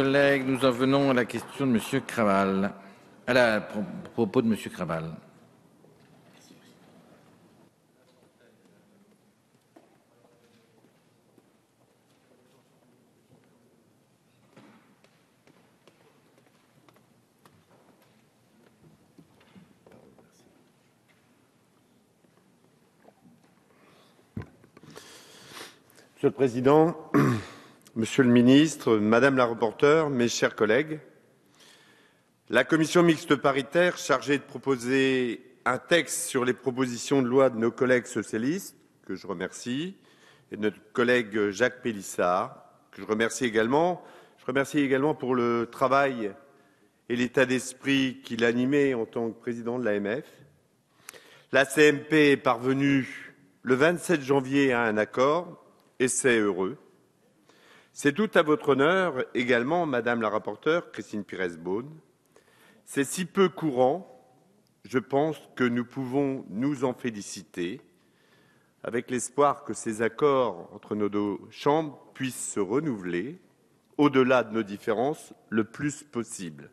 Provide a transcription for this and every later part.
Collègues, nous en venons à la question de Monsieur Kraval, propos de Monsieur Kraval. Monsieur le Président, Monsieur le Ministre, Madame la rapporteure, mes chers collègues, la commission mixte paritaire chargée de proposer un texte sur les propositions de loi de nos collègues socialistes, que je remercie, et de notre collègue Jacques Pélissard, que je remercie également. Je remercie également pour le travail et l'état d'esprit qu'il animait en tant que président de l'AMF. La CMP est parvenue le 27 janvier à un accord, et c'est heureux. C'est tout à votre honneur également, Madame la rapporteure, Christine Pires-Beaune. C'est si peu courant, je pense que nous pouvons nous en féliciter, avec l'espoir que ces accords entre nos deux chambres puissent se renouveler, au-delà de nos différences, le plus possible.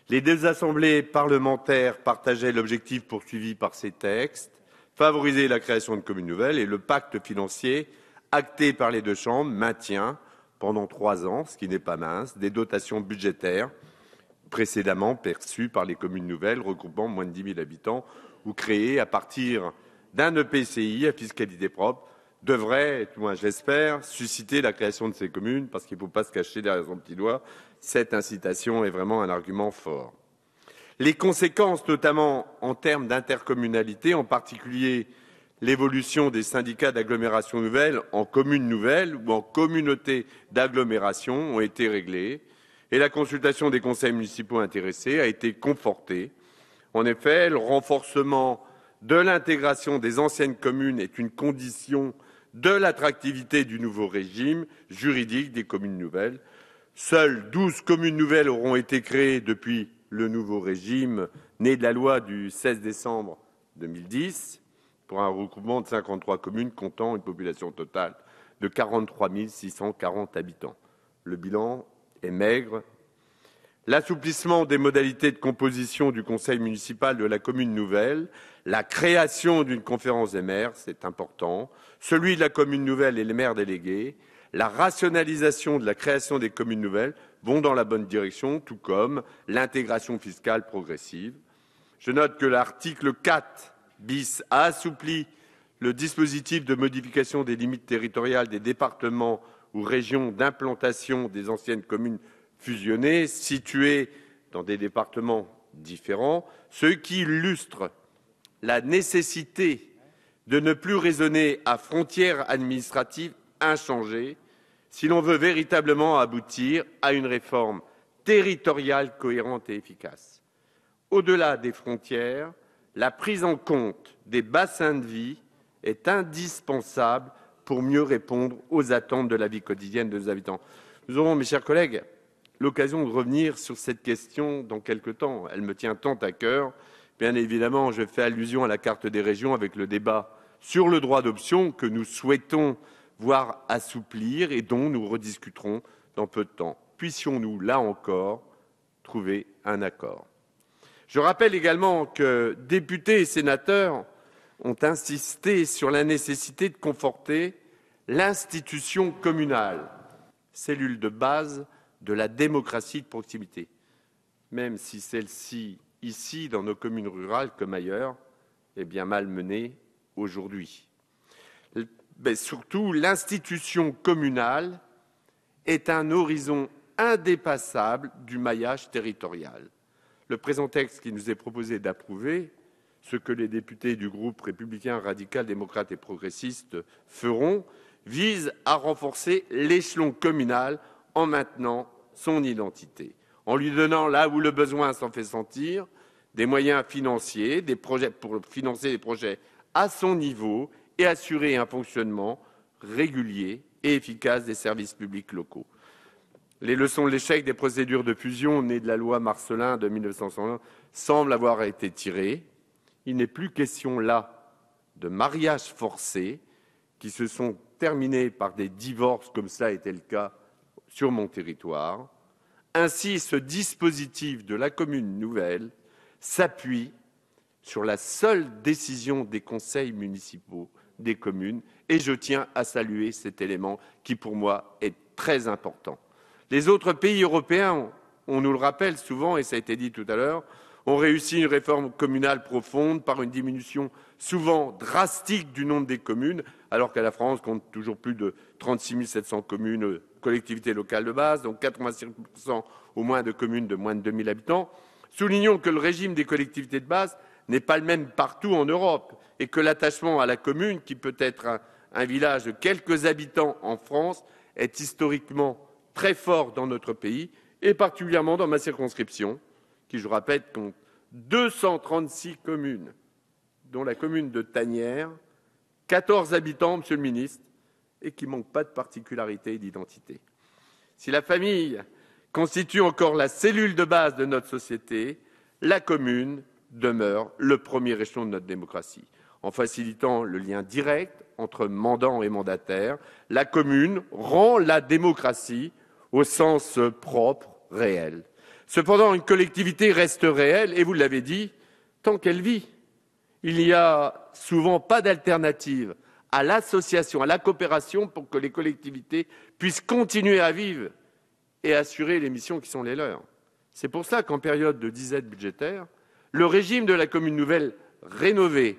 Les deux assemblées parlementaires partageaient l'objectif poursuivi par ces textes, favoriser la création de communes nouvelles, et le pacte financier acté par les deux chambres maintient, pendant 3 ans, ce qui n'est pas mince, des dotations budgétaires précédemment perçues par les communes nouvelles regroupant moins de 10 000 habitants ou créées à partir d'un EPCI à fiscalité propre, devrait, tout moins je l'espère, susciter la création de ces communes, parce qu'il ne faut pas se cacher derrière son petit doigt. Cette incitation est vraiment un argument fort. Les conséquences, notamment en termes d'intercommunalité, en particulier l'évolution des syndicats d'agglomération nouvelle en communes nouvelles ou en communautés d'agglomération ont été réglées et la consultation des conseils municipaux intéressés a été confortée. En effet, le renforcement de l'intégration des anciennes communes est une condition de l'attractivité du nouveau régime juridique des communes nouvelles. Seules 12 communes nouvelles auront été créées depuis le nouveau régime né de la loi du 16 décembre 2010. Pour un regroupement de 53 communes comptant une population totale de 43 640 habitants. Le bilan est maigre. L'assouplissement des modalités de composition du conseil municipal de la commune nouvelle, la création d'une conférence des maires, c'est important, celui de la commune nouvelle et les maires délégués, la rationalisation de la création des communes nouvelles vont dans la bonne direction, tout comme l'intégration fiscale progressive. Je note que l'article 4 bis a assoupli le dispositif de modification des limites territoriales des départements ou régions d'implantation des anciennes communes fusionnées situées dans des départements différents, ce qui illustre la nécessité de ne plus raisonner à frontières administratives inchangées si l'on veut véritablement aboutir à une réforme territoriale cohérente et efficace. Au-delà des frontières, la prise en compte des bassins de vie est indispensable pour mieux répondre aux attentes de la vie quotidienne de nos habitants. Nous aurons, mes chers collègues, l'occasion de revenir sur cette question dans quelque temps. Elle me tient tant à cœur. Bien évidemment, je fais allusion à la carte des régions avec le débat sur le droit d'option que nous souhaitons voir assouplir et dont nous rediscuterons dans peu de temps. Puissions-nous, là encore, trouver un accord. Je rappelle également que députés et sénateurs ont insisté sur la nécessité de conforter l'institution communale, cellule de base de la démocratie de proximité, même si celle-ci, ici, dans nos communes rurales comme ailleurs, est bien mal menée aujourd'hui. Mais surtout, l'institution communale est un horizon indépassable du maillage territorial. Le présent texte qui nous est proposé d'approuver, ce que les députés du groupe républicain, radical, démocrate et progressiste feront, vise à renforcer l'échelon communal en maintenant son identité, en lui donnant, là où le besoin s'en fait sentir, des moyens financiers, des projets pour financer des projets à son niveau et assurer un fonctionnement régulier et efficace des services publics locaux. Les leçons de l'échec des procédures de fusion nées de la loi Marcellin de 1901 semblent avoir été tirées. Il n'est plus question là de mariages forcés qui se sont terminés par des divorces, comme cela était le cas sur mon territoire. Ainsi, ce dispositif de la commune nouvelle s'appuie sur la seule décision des conseils municipaux des communes et je tiens à saluer cet élément qui, pour moi, est très important. Les autres pays européens, on nous le rappelle souvent et ça a été dit tout à l'heure, ont réussi une réforme communale profonde par une diminution souvent drastique du nombre des communes, alors que la France compte toujours plus de 36 700 communes, collectivités locales de base, donc 86% au moins de communes de moins de 2000 habitants. Soulignons que le régime des collectivités de base n'est pas le même partout en Europe et que l'attachement à la commune, qui peut être un village de quelques habitants en France, est historiquement très fort dans notre pays et particulièrement dans ma circonscription, qui, je rappelle, compte 236 communes, dont la commune de Tanières, 14 habitants, Monsieur le Ministre, et qui ne manque pas de particularité et d'identité. Si la famille constitue encore la cellule de base de notre société, la commune demeure le premier échelon de notre démocratie. En facilitant le lien direct entre mandant et mandataire, la commune rend la démocratie au sens propre, réel. Cependant, une collectivité reste réelle, et vous l'avez dit, tant qu'elle vit. Il n'y a souvent pas d'alternative à l'association, à la coopération pour que les collectivités puissent continuer à vivre et assurer les missions qui sont les leurs. C'est pour cela qu'en période de disette budgétaire, le régime de la commune nouvelle rénovée,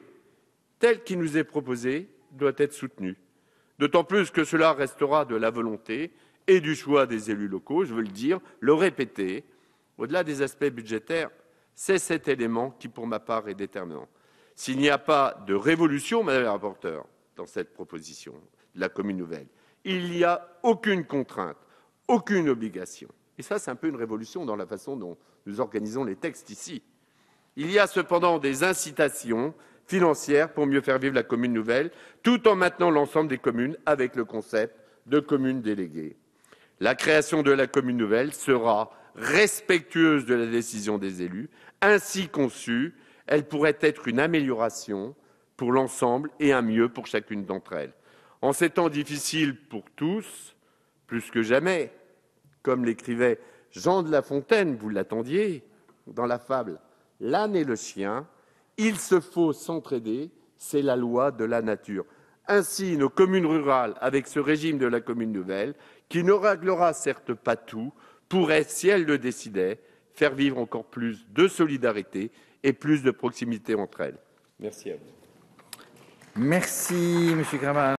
tel qu'il nous est proposé, doit être soutenu. D'autant plus que cela restera de la volonté et du choix des élus locaux, je veux le dire, le répéter. Au-delà des aspects budgétaires, c'est cet élément qui, pour ma part, est déterminant. S'il n'y a pas de révolution, Madame la rapporteure, dans cette proposition de la commune nouvelle, il n'y a aucune contrainte, aucune obligation. Et ça, c'est un peu une révolution dans la façon dont nous organisons les textes ici. Il y a cependant des incitations financières pour mieux faire vivre la commune nouvelle, tout en maintenant l'ensemble des communes avec le concept de commune déléguée. La création de la commune nouvelle sera respectueuse de la décision des élus. Ainsi conçue, elle pourrait être une amélioration pour l'ensemble et un mieux pour chacune d'entre elles. En ces temps difficiles pour tous, plus que jamais, comme l'écrivait Jean de La Fontaine, vous l'attendiez, dans la fable « L'âne et le chien », il se faut s'entraider, c'est la loi de la nature. Ainsi, nos communes rurales, avec ce régime de la commune nouvelle, qui ne réglera certes pas tout, pourraient, si elles le décidaient, faire vivre encore plus de solidarité et plus de proximité entre elles. Merci à vous. Merci, Monsieur Kraval.